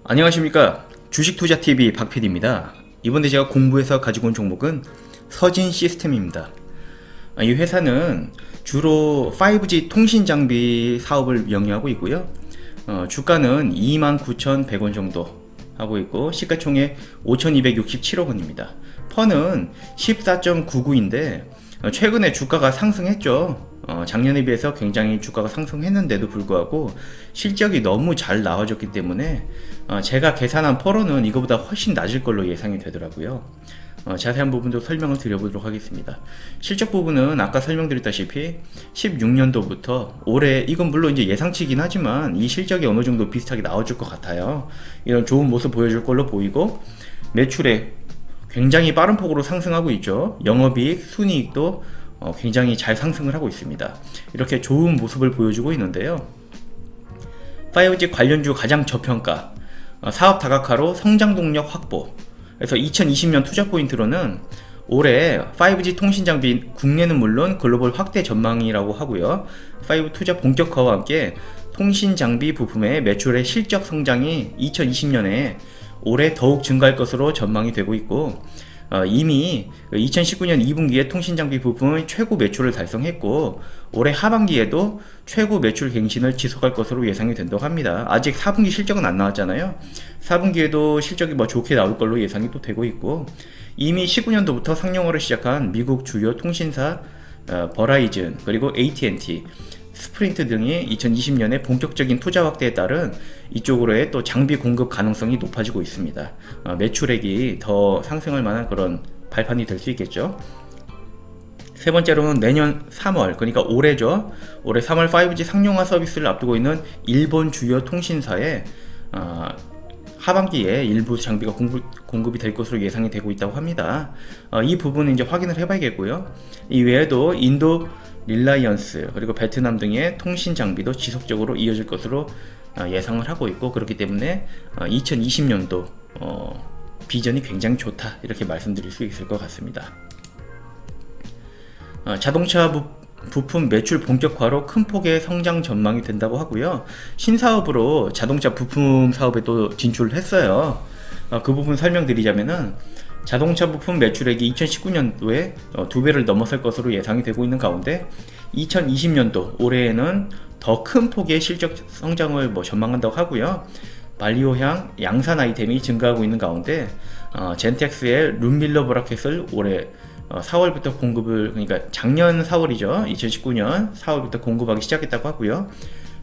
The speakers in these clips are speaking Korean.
안녕하십니까. 주식투자TV 박PD입니다. 이번에 제가 공부해서 가지고 온 종목은 서진시스템입니다. 이 회사는 주로 5G 통신장비 사업을 영위하고 있고요. 주가는 29,100원 정도 하고 있고 시가총액 5,267억원입니다. 펀은 14.99인데 최근에 주가가 상승했죠. 작년에 비해서 굉장히 주가가 상승했는데도 불구하고 실적이 너무 잘 나와줬기 때문에 제가 계산한 펄로는 이거보다 훨씬 낮을 걸로 예상이 되더라고요. 자세한 부분도 설명을 드려보도록 하겠습니다. 실적 부분은 아까 설명드렸다시피 16년도부터 올해, 이건 물론 이제 예상치긴 하지만 이 실적이 어느 정도 비슷하게 나와줄 것 같아요. 이런 좋은 모습 보여줄 걸로 보이고, 매출액 굉장히 빠른 폭으로 상승하고 있죠. 영업이익, 순이익도 굉장히 잘 상승을 하고 있습니다. 이렇게 좋은 모습을 보여주고 있는데요. 5G 관련주 가장 저평가, 사업 다각화로 성장 동력 확보. 그래서 2020년 투자 포인트로는 올해 5G 통신장비 국내는 물론 글로벌 확대 전망이라고 하고요. 5G 투자 본격화와 함께 통신장비 부품의 매출의 실적 성장이 2020년에 올해 더욱 증가할 것으로 전망이 되고 있고, 이미 2019년 2분기에 통신장비 부품의 최고 매출을 달성했고 올해 하반기에도 최고 매출 갱신을 지속할 것으로 예상이 된다고 합니다. 아직 4분기 실적은 안 나왔잖아요. 4분기에도 실적이 좋게 나올 걸로 예상이 또 되고 있고, 이미 19년도부터 상용화를 시작한 미국 주요 통신사 버라이즌 그리고 AT&T, 스프린트 등이 2020년에 본격적인 투자 확대에 따른 이쪽으로의 또 장비 공급 가능성이 높아지고 있습니다. 매출액이 더 상승할 만한 그런 발판이 될 수 있겠죠. 세 번째로는 내년 3월, 그러니까 올해죠. 올해 3월 5G 상용화 서비스를 앞두고 있는 일본 주요 통신사의 하반기에 일부 장비가 공급이 될 것으로 예상이 되고 있다고 합니다. 이 부분은 이제 확인을 해봐야겠고요. 이 외에도 인도 릴라이언스 그리고 베트남 등의 통신 장비도 지속적으로 이어질 것으로 예상을 하고 있고, 그렇기 때문에 2020년도 비전이 굉장히 좋다, 이렇게 말씀드릴 수 있을 것 같습니다. 자동차 부품 매출 본격화로 큰 폭의 성장 전망이 된다고 하고요. 신사업으로 자동차 부품 사업에 또 진출을 했어요. 그 부분 설명드리자면은, 자동차 부품 매출액이 2019년도에 2배를 넘어설 것으로 예상이 되고 있는 가운데 2020년도 올해에는 더 큰 폭의 실적 성장을 전망한다고 하고요. 발리오향 양산 아이템이 증가하고 있는 가운데 젠텍스의 룸밀러 브라켓을 올해 4월부터 공급을, 그러니까 작년 4월이죠. 2019년 4월부터 공급하기 시작했다고 하고요.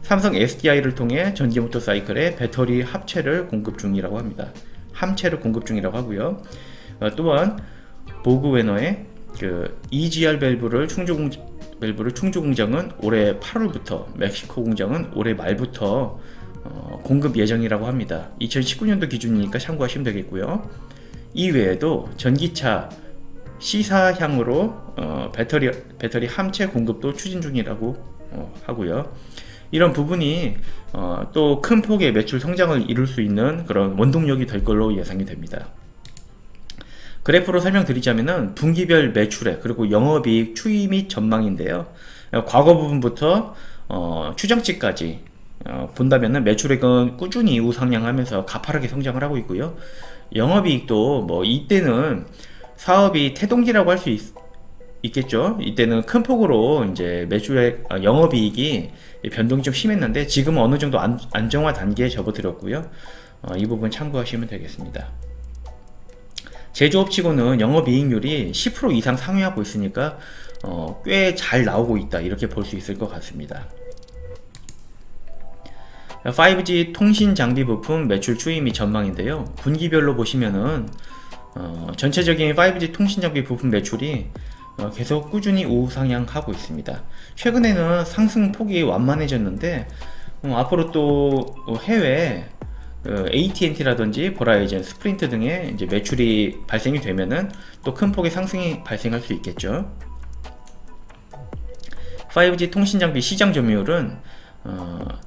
삼성 SDI를 통해 전기모터 사이클의 배터리 합체를 공급 중이라고 합니다. 함체를 공급 중이라고 하고요. 또한 보그웨너의 EGR 밸브를 충주 공장은 올해 8월부터, 멕시코 공장은 올해 말부터 공급 예정이라고 합니다. 2019년도 기준이니까 참고하시면 되겠고요. 이 외에도 전기차 C사향으로 배터리 함체 공급도 추진 중이라고 하고요. 이런 부분이 또 큰 폭의 매출 성장을 이룰 수 있는 그런 원동력이 될 걸로 예상이 됩니다. 그래프로 설명드리자면은 분기별 매출액 그리고 영업이익 추이 및 전망인데요. 과거 부분부터 추정치까지 본다면은 매출액은 꾸준히 우상향하면서 가파르게 성장을 하고 있고요. 영업이익도 이때는 사업이 태동기라고 할 수 있겠죠. 이때는 큰 폭으로 이제 매출액, 영업이익이 변동이 좀 심했는데 지금은 어느 정도 안정화 단계에 접어들었고요. 이 부분 참고하시면 되겠습니다. 제조업치고는 영업이익률이 10% 이상 상회하고 있으니까 꽤 잘 나오고 있다, 이렇게 볼 수 있을 것 같습니다. 5G 통신 장비 부품 매출 추이 및 전망인데요. 분기별로 보시면은 전체적인 5G 통신 장비 부품 매출이 계속 꾸준히 우상향하고 있습니다. 최근에는 상승폭이 완만해졌는데 앞으로 또 해외 AT&T라든지 버라이즌, 스프린트 등의 이제 매출이 발생이 되면은 또 큰 폭의 상승이 발생할 수 있겠죠. 5G 통신장비 시장 점유율은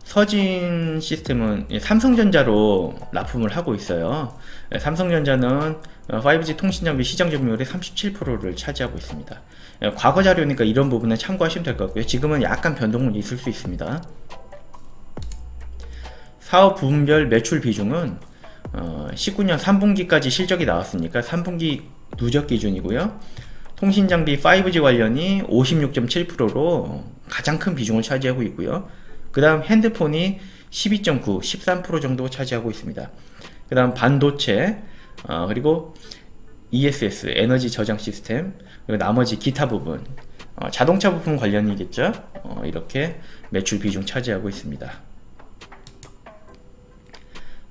서진 시스템은 삼성전자로 납품을 하고 있어요. 삼성전자는 5G 통신장비 시장 점유율의 37%를 차지하고 있습니다. 과거 자료니까 이런 부분은 참고하시면 될 것 같고요. 지금은 약간 변동은 있을 수 있습니다. 사업 부분별 매출 비중은 19년 3분기까지 실적이 나왔으니까 3분기 누적 기준이고요. 통신장비 5G 관련이 56.7%로 가장 큰 비중을 차지하고 있고요. 그 다음 핸드폰이 12.9, 13% 정도 차지하고 있습니다. 그 다음 반도체, 그리고 ESS, 에너지 저장 시스템, 그리고 나머지 기타 부분, 자동차 부품 관련이겠죠. 이렇게 매출 비중 차지하고 있습니다.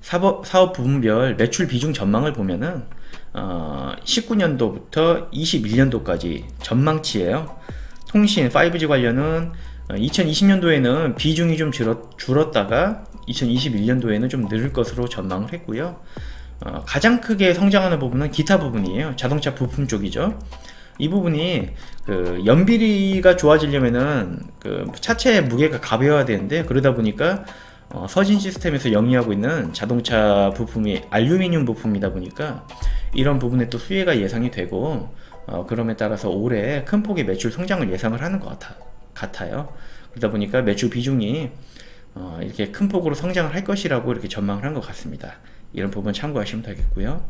사업 부문별 매출 비중 전망을 보면은 19년도부터 21년도까지 전망치예요. 통신 5G 관련은 2020년도에는 비중이 좀 줄었다가 2021년도에는 좀 늘을 것으로 전망을 했고요. 가장 크게 성장하는 부분은 기타 부분이에요. 자동차 부품 쪽이죠. 이 부분이 연비리가 좋아지려면은 차체의 무게가 가벼워야 되는데, 그러다 보니까 서진 시스템에서 영위하고 있는 자동차 부품이 알루미늄 부품이다 보니까 이런 부분에 또 수혜가 예상이 되고, 그럼에 따라서 올해 큰 폭의 매출 성장을 예상을 하는 것 같아요. 그러다 보니까 매출 비중이 이렇게 큰 폭으로 성장을 할 것이라고 이렇게 전망을 한 것 같습니다. 이런 부분 참고하시면 되겠고요.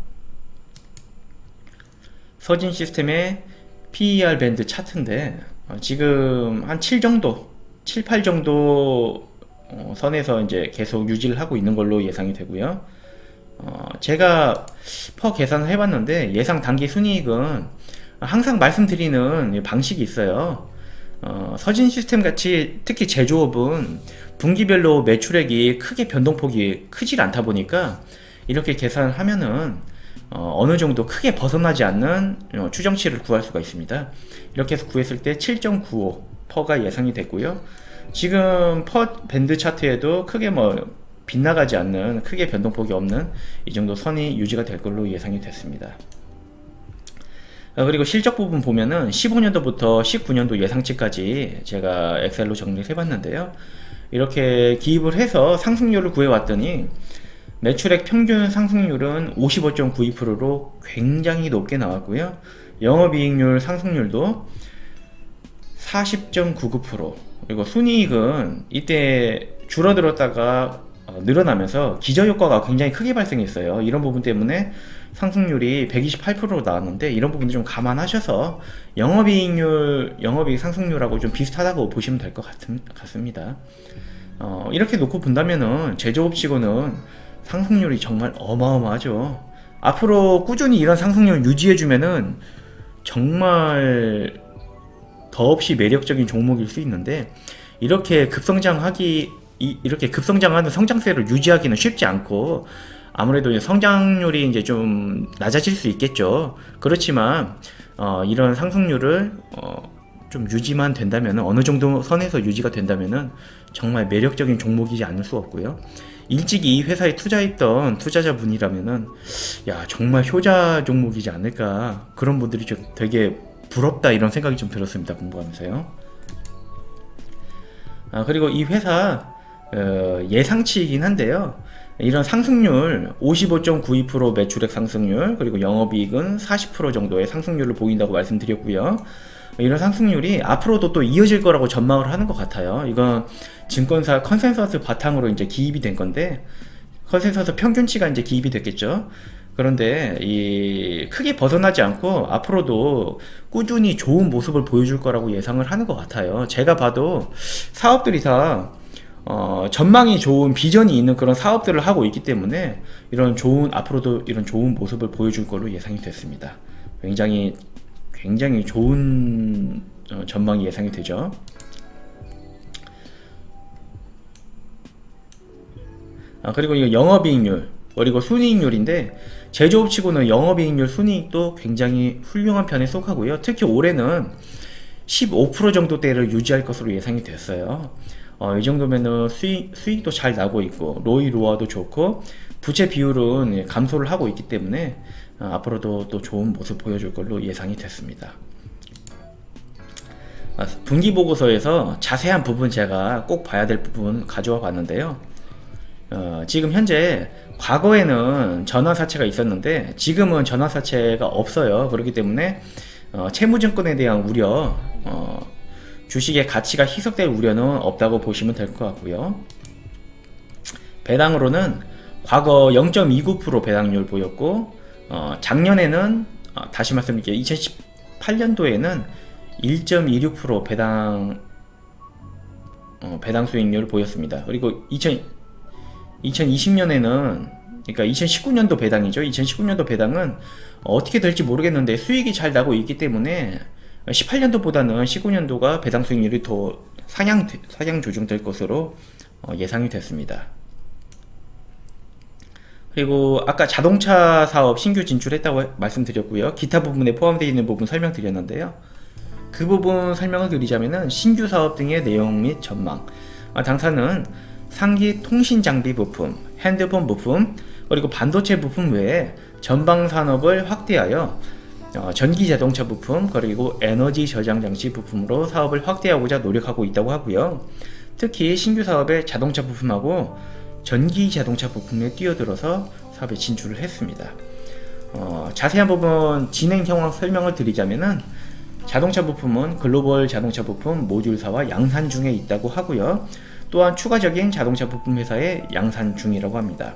서진 시스템의 PER 밴드 차트인데 지금 한 7 정도, 7, 8 정도 선에서 이제 계속 유지를 하고 있는 걸로 예상이 되고요. 제가 퍼 계산을 해봤는데 예상 단기 순이익은 항상 말씀드리는 방식이 있어요. 서진 시스템 같이 특히 제조업은 분기별로 매출액이 크게 변동폭이 크질 않다 보니까 이렇게 계산을 하면은 어느 정도 크게 벗어나지 않는 추정치를 구할 수가 있습니다. 이렇게 해서 구했을 때 7.95 퍼가 예상이 됐고요. 지금 퍼 밴드 차트에도 크게 빗나가지 않는, 크게 변동폭이 없는 이 정도 선이 유지가 될 걸로 예상이 됐습니다. 그리고 실적 부분 보면은 15년도부터 19년도 예상치까지 제가 엑셀로 정리를 해봤는데요. 이렇게 기입을 해서 상승률을 구해왔더니 매출액 평균 상승률은 55.92%로 굉장히 높게 나왔고요. 영업이익률 상승률도 40.99%, 그리고 순이익은 이때 줄어들었다가 늘어나면서 기저효과가 굉장히 크게 발생했어요. 이런 부분 때문에 상승률이 128%로 나왔는데, 이런 부분도 좀 감안하셔서 영업이익 상승률하고 좀 비슷하다고 보시면 될 것 같습니다. 이렇게 놓고 본다면은 제조업치고는 상승률이 정말 어마어마하죠. 앞으로 꾸준히 이런 상승률을 유지해주면은 정말 더없이 매력적인 종목일 수 있는데, 이렇게 급성장하는 성장세를 유지하기는 쉽지 않고, 아무래도 이제 성장률이 이제 좀 낮아질 수 있겠죠. 그렇지만 이런 상승률을 좀 유지만 된다면, 어느 정도 선에서 유지가 된다면은 정말 매력적인 종목이지 않을 수 없고요. 일찍이 이 회사에 투자했던 투자자분이라면은 야, 정말 효자 종목이지 않을까, 그런 분들이 좀 되게 부럽다, 이런 생각이 좀 들었습니다, 공부하면서요. 그리고 이 회사 예상치이긴 한데요, 이런 상승률 55.92% 매출액 상승률, 그리고 영업이익은 40% 정도의 상승률을 보인다고 말씀드렸고요. 이런 상승률이 앞으로도 또 이어질 거라고 전망을 하는 것 같아요. 이건 증권사 컨센서스 바탕으로 이제 기입이 된 건데, 컨센서스 평균치가 이제 기입이 됐겠죠. 그런데 크게 벗어나지 않고 앞으로도 꾸준히 좋은 모습을 보여줄 거라고 예상을 하는 것 같아요. 제가 봐도 사업들이 다 전망이 좋은, 비전이 있는 그런 사업들을 하고 있기 때문에 앞으로도 이런 좋은 모습을 보여줄 걸로 예상이 됐습니다. 굉장히 좋은 전망이 예상이 되죠. 그리고 이거 영업이익률, 그리고 순이익률인데, 제조업치고는 영업이익률, 순이익도 굉장히 훌륭한 편에 속하고요. 특히 올해는 15% 정도대를 유지할 것으로 예상이 됐어요. 이 정도면은 수익도 잘 나고 있고, 로이로아도 좋고, 부채 비율은 감소를 하고 있기 때문에 앞으로도 또 좋은 모습 보여줄 걸로 예상이 됐습니다. 분기 보고서에서 자세한 부분 제가 꼭 봐야 될 부분 가져와 봤는데요. 지금 현재, 과거에는 전환사채가 있었는데 지금은 전환사채가 없어요. 그렇기 때문에 채무증권에 대한 우려, 주식의 가치가 희석될 우려는 없다고 보시면 될 것 같고요. 배당으로는 과거 0.29% 배당률 보였고, 작년에는 다시 말씀드릴게요. 2018년도에는 1.26% 배당 수익률을 보였습니다. 그리고 2020년에는, 그러니까 2019년도 배당이죠. 2019년도 배당은 어떻게 될지 모르겠는데 수익이 잘 나고 있기 때문에 18년도보다는 19년도가 배당 수익률이 더 상향 조정될 것으로 예상이 됐습니다. 그리고 아까 자동차 사업 신규 진출했다고 말씀드렸고요. 기타 부분에 포함되어 있는 부분 설명드렸는데요. 그 부분 설명을 드리자면은 신규 사업 등의 내용 및 전망. 당사는 상기 통신 장비 부품, 핸드폰 부품, 그리고 반도체 부품 외에 전방 산업을 확대하여 전기 자동차 부품, 그리고 에너지 저장 장치 부품으로 사업을 확대하고자 노력하고 있다고 하고요. 특히 신규 사업의 자동차 부품하고 전기 자동차 부품에 뛰어들어서 사업에 진출을 했습니다. 자세한 부분 진행 상황 설명을 드리자면은 자동차 부품은 글로벌 자동차 부품 모듈사와 양산 중에 있다고 하고요. 또한 추가적인 자동차 부품 회사의 양산 중이라고 합니다.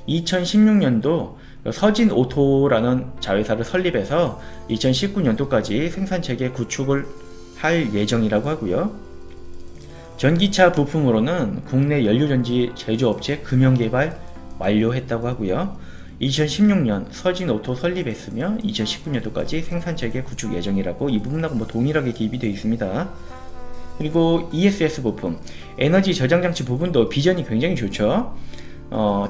2016년도 서진오토라는 자회사를 설립해서 2019년도까지 생산체계 구축을 할 예정이라고 하고요. 전기차 부품으로는 국내 연료전지 제조업체 금형개발 완료했다고 하고요. 2016년 서진오토 설립했으며 2019년도까지 생산체계 구축 예정이라고, 이 부분하고 뭐 동일하게 기입이 되어 있습니다. 그리고 ESS 부품, 에너지 저장장치 부분도 비전이 굉장히 좋죠.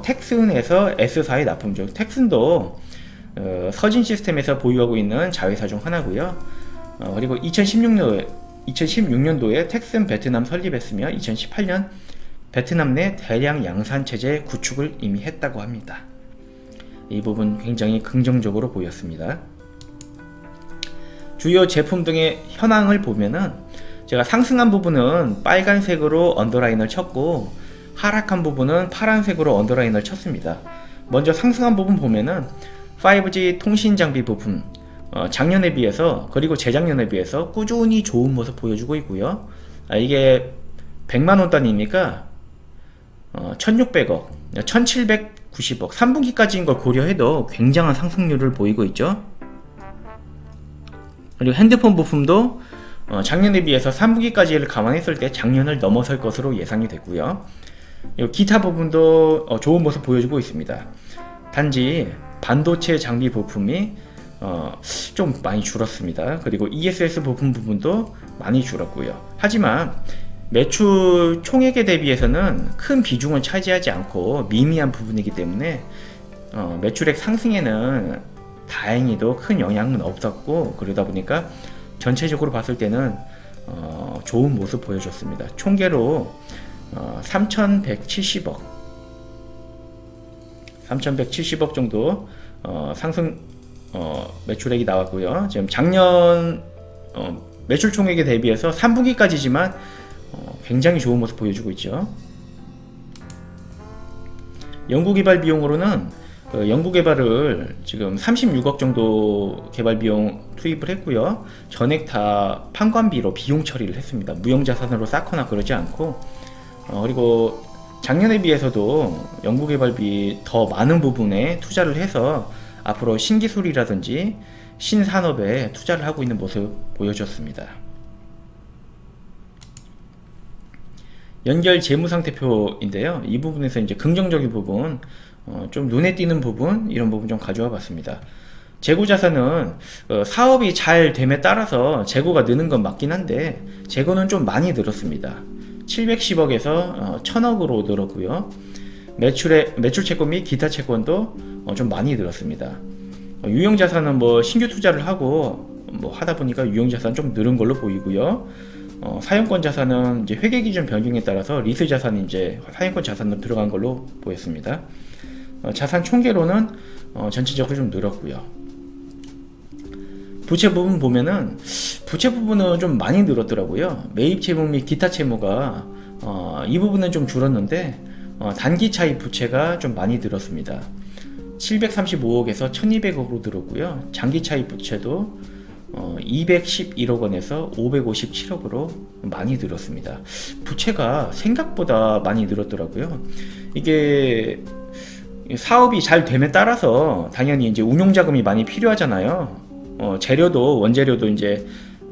텍슨에서 S사의 납품중, 텍슨도 서진 시스템에서 보유하고 있는 자회사 중 하나고요. 그리고 2016년도에 텍슨 베트남 설립했으며 2018년 베트남 내 대량 양산 체제 구축을 이미 했다고 합니다. 이 부분 굉장히 긍정적으로 보였습니다. 주요 제품 등의 현황을 보면은 제가 상승한 부분은 빨간색으로 언더라인을 쳤고 하락한 부분은 파란색으로 언더라인을 쳤습니다. 먼저 상승한 부분 보면은 5G 통신 장비 부품 작년에 비해서, 그리고 재작년에 비해서 꾸준히 좋은 모습 보여주고 있고요. 이게 100만원 단위니까 1600억, 1790억 3분기까지인 걸 고려해도 굉장한 상승률을 보이고 있죠. 그리고 핸드폰 부품도 작년에 비해서 3분기까지를 감안했을 때 작년을 넘어설 것으로 예상이 됐고요. 기타 부분도 좋은 모습 보여주고 있습니다. 단지 반도체 장비 부품이 좀 많이 줄었습니다. 그리고 ESS 부분도 많이 줄었고요. 하지만 매출 총액에 대비해서는 큰 비중을 차지하지 않고 미미한 부분이기 때문에 매출액 상승에는 다행히도 큰 영향은 없었고, 그러다 보니까 전체적으로 봤을 때는 좋은 모습 보여줬습니다. 총계로 3170억 정도 상승 매출액이 나왔고요. 지금 작년 매출 총액에 대비해서 3분기까지지만 굉장히 좋은 모습 보여주고 있죠. 연구개발 비용으로는 연구개발을 지금 36억 정도 개발비용 투입을 했고요. 전액 다 판관비로 비용 처리를 했습니다. 무형자산으로 쌓거나 그러지 않고, 그리고 작년에 비해서도 연구개발비 더 많은 부분에 투자를 해서 앞으로 신기술이라든지 신산업에 투자를 하고 있는 모습 보여줬습니다. 연결 재무상태표인데요. 이 부분에서 이제 긍정적인 부분, 좀 눈에 띄는 부분, 이런 부분 좀 가져와 봤습니다. 재고자산은 사업이 잘 됨에 따라서 재고가 느는 건 맞긴 한데 재고는 좀 많이 늘었습니다. 710억에서 1000억으로 늘었고요. 매출 채권 및 기타 채권도 좀 많이 늘었습니다. 유형자산은 뭐 신규 투자를 하고 뭐 하다 보니까 유형자산 좀 늘은 걸로 보이고요. 사용권 자산은 이제 회계 기준 변경에 따라서 리스 자산이 이제 사용권 자산으로 들어간 걸로 보였습니다. 자산 총계로는 전체적으로 좀 늘었고요. 부채 부분 보면은 부채 부분은 좀 많이 늘었더라고요. 매입 채무 및 기타 채무가 이 부분은 좀 줄었는데 단기 차입 부채가 좀 많이 늘었습니다. 735억에서 1200억으로 늘었고요. 장기 차입 부채도 211억 원에서 557억으로 많이 늘었습니다. 부채가 생각보다 많이 늘었더라고요. 이게 사업이 잘 됨에 따라서 당연히 이제 운용 자금이 많이 필요하잖아요. 재료도 원재료도 이제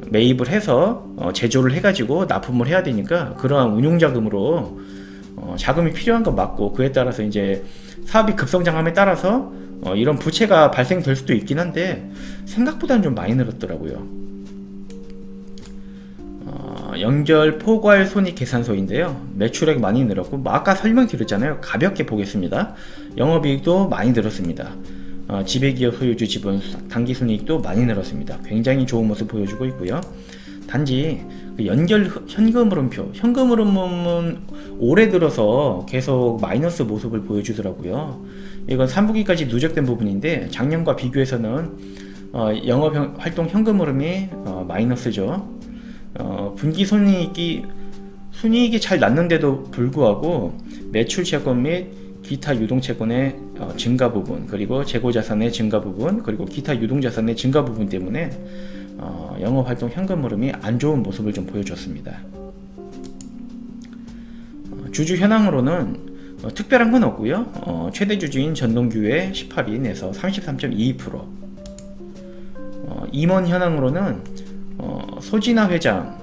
매입을 해서 제조를 해가지고 납품을 해야 되니까 그러한 운용 자금으로 자금이 필요한 건 맞고, 그에 따라서 이제 사업이 급성장함에 따라서 이런 부채가 발생될 수도 있긴 한데 생각보다는 좀 많이 늘었더라고요. 연결 포괄 손익계산서인데요. 매출액 많이 늘었고, 아까 설명드렸잖아요. 가볍게 보겠습니다. 영업이익도 많이 늘었습니다. 지배기업 소유주 지분 당기순이익도 많이 늘었습니다. 굉장히 좋은 모습 보여주고 있고요. 단지 연결 현금흐름표, 현금흐름은 올해 들어서 계속 마이너스 모습을 보여주더라고요. 이건 3분기까지 누적된 부분인데 작년과 비교해서는 영업활동 현금흐름이 마이너스죠. 분기 순이익이 잘 났는데도 불구하고 매출 채권 및 기타 유동채권의 증가 부분, 그리고 재고자산의 증가 부분, 그리고 기타 유동자산의 증가 부분 때문에 영업활동 현금 흐름이 안 좋은 모습을 좀 보여줬습니다. 주주 현황으로는 특별한 건 없고요. 최대 주주인 전동규의 18인에서 33.22%. 임원 현황으로는 소진아 회장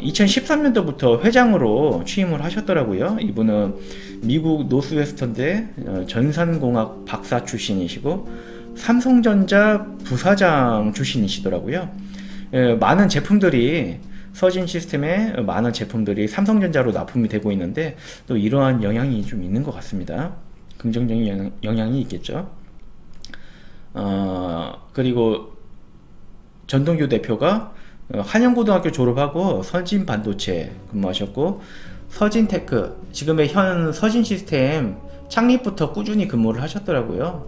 2013년도부터 회장으로 취임을 하셨더라고요. 이분은 미국 노스웨스턴대 전산공학 박사 출신이시고 삼성전자 부사장 출신이시더라고요. 많은 제품들이 서진 시스템의 많은 제품들이 삼성전자로 납품이 되고 있는데 또 이러한 영향이 좀 있는 것 같습니다. 긍정적인 영향이 있겠죠. 그리고 전동규 대표가 한영고등학교 졸업하고 서진반도체 근무하셨고, 서진테크, 지금의 현 서진시스템 창립부터 꾸준히 근무를 하셨더라고요.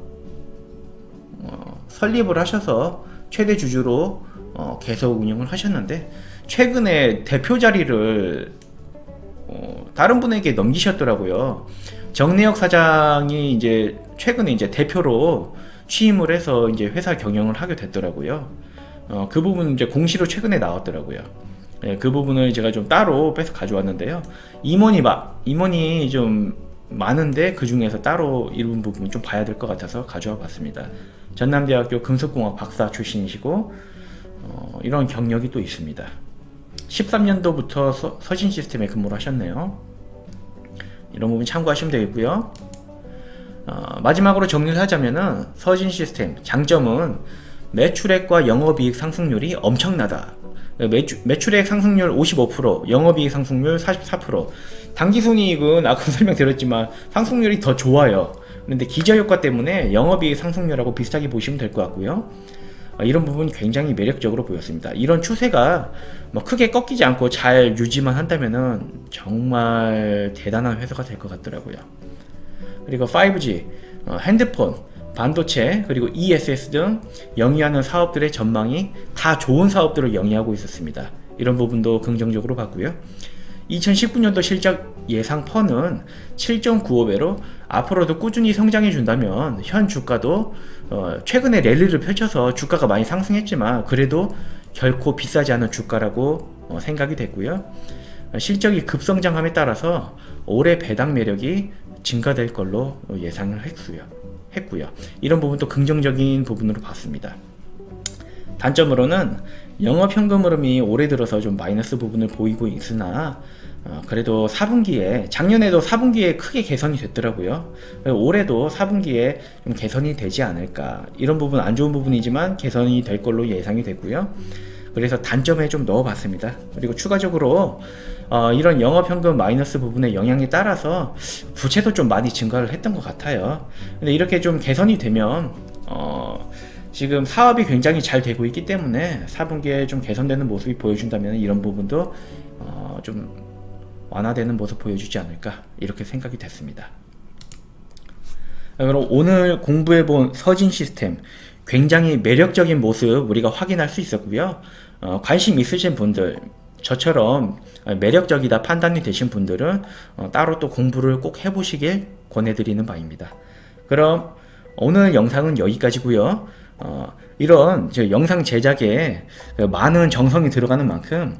설립을 하셔서 최대 주주로 계속 운영을 하셨는데 최근에 대표 자리를 다른 분에게 넘기셨더라고요. 정내혁 사장이 이제 최근에 이제 대표로 취임을 해서 이제 회사 경영을 하게 됐더라고요. 그 부분은 이제 공시로 최근에 나왔더라고요. 그 부분을 제가 좀 따로 빼서 가져왔는데요. 임원이 좀 많은데 그 중에서 따로 이런 부분 좀 봐야 될 것 같아서 가져와 봤습니다. 전남대학교 금속공학 박사 출신이시고 이런 경력이 또 있습니다. 13년도부터 서진 시스템에 근무를 하셨네요. 이런 부분 참고하시면 되겠고요. 마지막으로 정리를 하자면은 서진 시스템 장점은 매출액과 영업이익 상승률이 엄청나다. 매출액 상승률 55%, 영업이익 상승률 44%. 당기순이익은 아까 설명드렸지만 상승률이 더 좋아요. 그런데 기저효과 때문에 영업이익 상승률하고 비슷하게 보시면 될 것 같고요. 이런 부분이 굉장히 매력적으로 보였습니다. 이런 추세가 크게 꺾이지 않고 잘 유지만 한다면은 정말 대단한 회사가 될 것 같더라고요. 그리고 5G, 핸드폰, 반도체, 그리고 ESS 등 영위하는 사업들의 전망이 다 좋은 사업들을 영위하고 있었습니다. 이런 부분도 긍정적으로 봤고요. 2019년도 실적 예상 펀은 7.95배로 앞으로도 꾸준히 성장해 준다면 현 주가도 최근에 랠리를 펼쳐서 주가가 많이 상승했지만 그래도 결코 비싸지 않은 주가라고 생각이 됐고요. 실적이 급성장함에 따라서 올해 배당 매력이 증가될 걸로 예상을 했고요. 이런 부분도 긍정적인 부분으로 봤습니다. 단점으로는 영업 현금 흐름이 올해 들어서 좀 마이너스 부분을 보이고 있으나 그래도 4분기에, 작년에도 4분기에 크게 개선이 됐더라고요. 올해도 4분기에 좀 개선이 되지 않을까. 이런 부분 안 좋은 부분이지만 개선이 될 걸로 예상이 됐고요. 그래서 단점에 좀 넣어봤습니다. 그리고 추가적으로 이런 영업현금 마이너스 부분의 영향에 따라서 부채도 좀 많이 증가를 했던 것 같아요. 근데 이렇게 좀 개선이 되면 지금 사업이 굉장히 잘 되고 있기 때문에 4분기에 좀 개선되는 모습이 보여준다면 이런 부분도 좀 완화되는 모습 보여주지 않을까, 이렇게 생각이 됐습니다. 그럼 오늘 공부해본 서진 시스템 굉장히 매력적인 모습 우리가 확인할 수 있었고요. 관심 있으신 분들, 저처럼 매력적이다 판단이 되신 분들은 따로 또 공부를 꼭 해보시길 권해드리는 바입니다. 그럼 오늘 영상은 여기까지고요. 이런 영상 제작에 많은 정성이 들어가는 만큼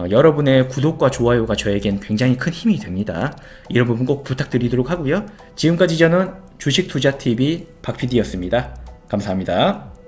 여러분의 구독과 좋아요가 저에겐 굉장히 큰 힘이 됩니다. 이런 부분 꼭 부탁드리도록 하고요. 지금까지 저는 주식투자TV 박PD였습니다. 감사합니다.